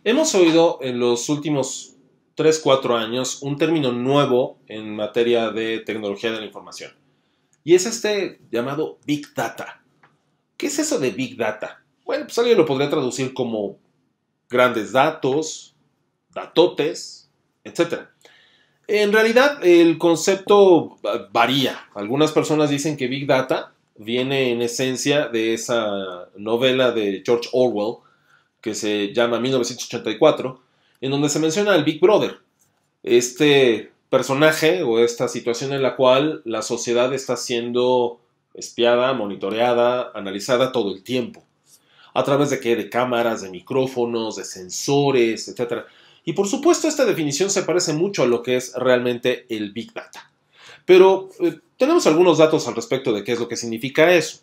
Hemos oído en los últimos 3, 4 años un término nuevo en materia de tecnología de la información. Y es este llamado Big Data. ¿Qué es eso de Big Data? Bueno, pues alguien lo podría traducir como grandes datos, datotes, etcétera. En realidad, el concepto varía. Algunas personas dicen que Big Data viene en esencia de esa novela de George Orwell que se llama 1984, en donde se menciona al Big Brother, este personaje o esta situación en la cual la sociedad está siendo espiada, monitoreada, analizada todo el tiempo. ¿A través de qué? De cámaras, de micrófonos, de sensores, etcétera. Y por supuesto esta definición se parece mucho a lo que es realmente el Big Data. Pero tenemos algunos datos al respecto de qué es lo que significa eso.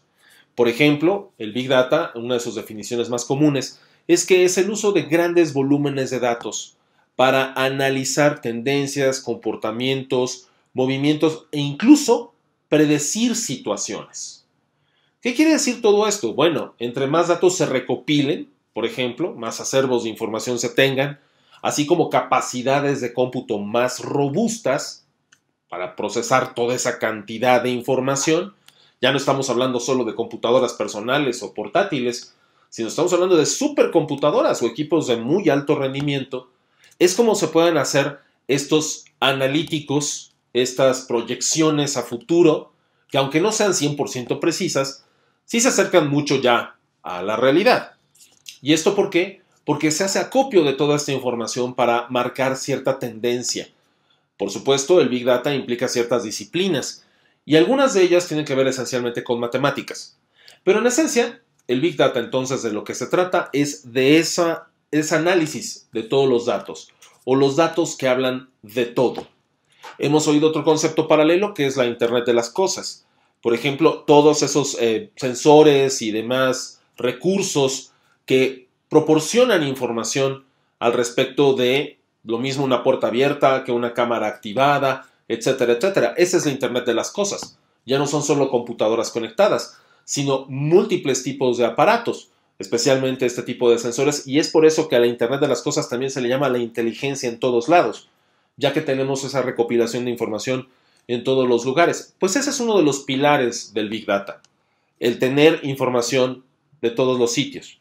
Por ejemplo, el Big Data, una de sus definiciones más comunes, es que es el uso de grandes volúmenes de datos para analizar tendencias, comportamientos, movimientos e incluso predecir situaciones. ¿Qué quiere decir todo esto? Bueno, entre más datos se recopilen, por ejemplo, más acervos de información se tengan, así como capacidades de cómputo más robustas para procesar toda esa cantidad de información, ya no estamos hablando solo de computadoras personales o portátiles, sino estamos hablando de supercomputadoras o equipos de muy alto rendimiento, es como se pueden hacer estos analíticos, estas proyecciones a futuro, que aunque no sean 100% precisas, sí se acercan mucho ya a la realidad. ¿Y esto por qué? Porque se hace acopio de toda esta información para marcar cierta tendencia. Por supuesto, el Big Data implica ciertas disciplinas, y algunas de ellas tienen que ver esencialmente con matemáticas. Pero en esencia, el Big Data entonces de lo que se trata es de ese análisis de todos los datos, o los datos que hablan de todo. Hemos oído otro concepto paralelo que es la Internet de las cosas. Por ejemplo, todos esos sensores y demás recursos que proporcionan información al respecto de lo mismo una puerta abierta que una cámara activada, etcétera, etcétera. Esa es la Internet de las cosas. Ya no son solo computadoras conectadas, sino múltiples tipos de aparatos, especialmente este tipo de sensores, y es por eso que a la Internet de las cosas también se le llama la inteligencia en todos lados, ya que tenemos esa recopilación de información en todos los lugares. Pues ese es uno de los pilares del Big Data, el tener información de todos los sitios.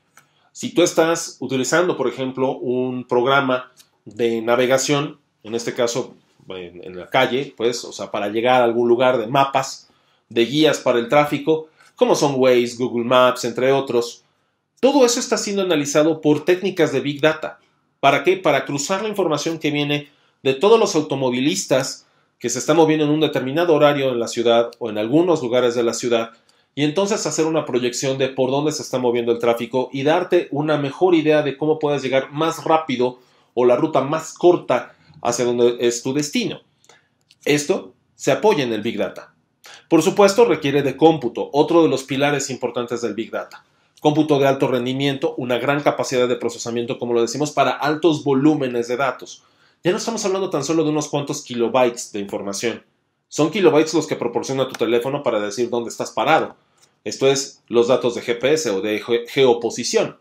Si tú estás utilizando, por ejemplo, un programa de navegación, en este caso en la calle, pues, o sea, para llegar a algún lugar de mapas, de guías para el tráfico, como son Waze, Google Maps, entre otros, todo eso está siendo analizado por técnicas de Big Data. ¿Para qué? Para cruzar la información que viene de todos los automovilistas que se están moviendo en un determinado horario en la ciudad o en algunos lugares de la ciudad, y entonces hacer una proyección de por dónde se está moviendo el tráfico y darte una mejor idea de cómo puedes llegar más rápido o la ruta más corta hacia donde es tu destino. Esto se apoya en el Big Data. Por supuesto, requiere de cómputo, otro de los pilares importantes del Big Data. Cómputo de alto rendimiento, una gran capacidad de procesamiento, como lo decimos, para altos volúmenes de datos. Ya no estamos hablando tan solo de unos cuantos kilobytes de información. Son kilobytes los que proporciona tu teléfono para decir dónde estás parado. Esto es los datos de GPS o de geoposición.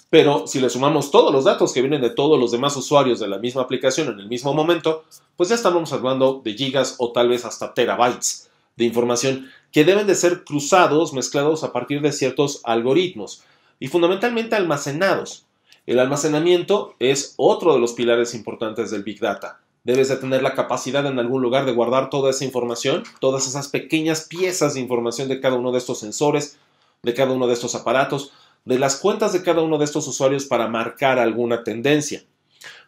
Pero si le sumamos todos los datos que vienen de todos los demás usuarios de la misma aplicación en el mismo momento, pues ya estamos hablando de gigas o tal vez hasta terabytes de información que deben de ser cruzados, mezclados a partir de ciertos algoritmos y fundamentalmente almacenados. El almacenamiento es otro de los pilares importantes del Big Data. Debes de tener la capacidad en algún lugar de guardar toda esa información, todas esas pequeñas piezas de información de cada uno de estos sensores, de cada uno de estos aparatos, de las cuentas de cada uno de estos usuarios para marcar alguna tendencia.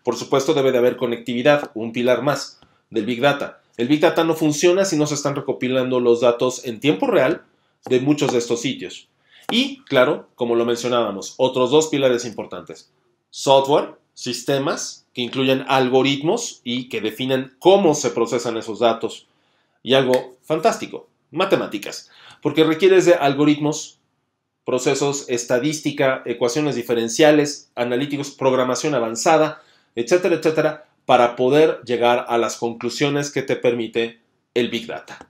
Por supuesto, debe de haber conectividad, un pilar más del Big Data. El Big Data no funciona si no se están recopilando los datos en tiempo real de muchos de estos sitios. Y, claro, como lo mencionábamos, otros dos pilares importantes. Software, sistemas que incluyen algoritmos y que definen cómo se procesan esos datos. Y algo fantástico, matemáticas, porque requieres de algoritmos, procesos, estadística, ecuaciones diferenciales, analíticos, programación avanzada, etcétera, etcétera, para poder llegar a las conclusiones que te permite el Big Data.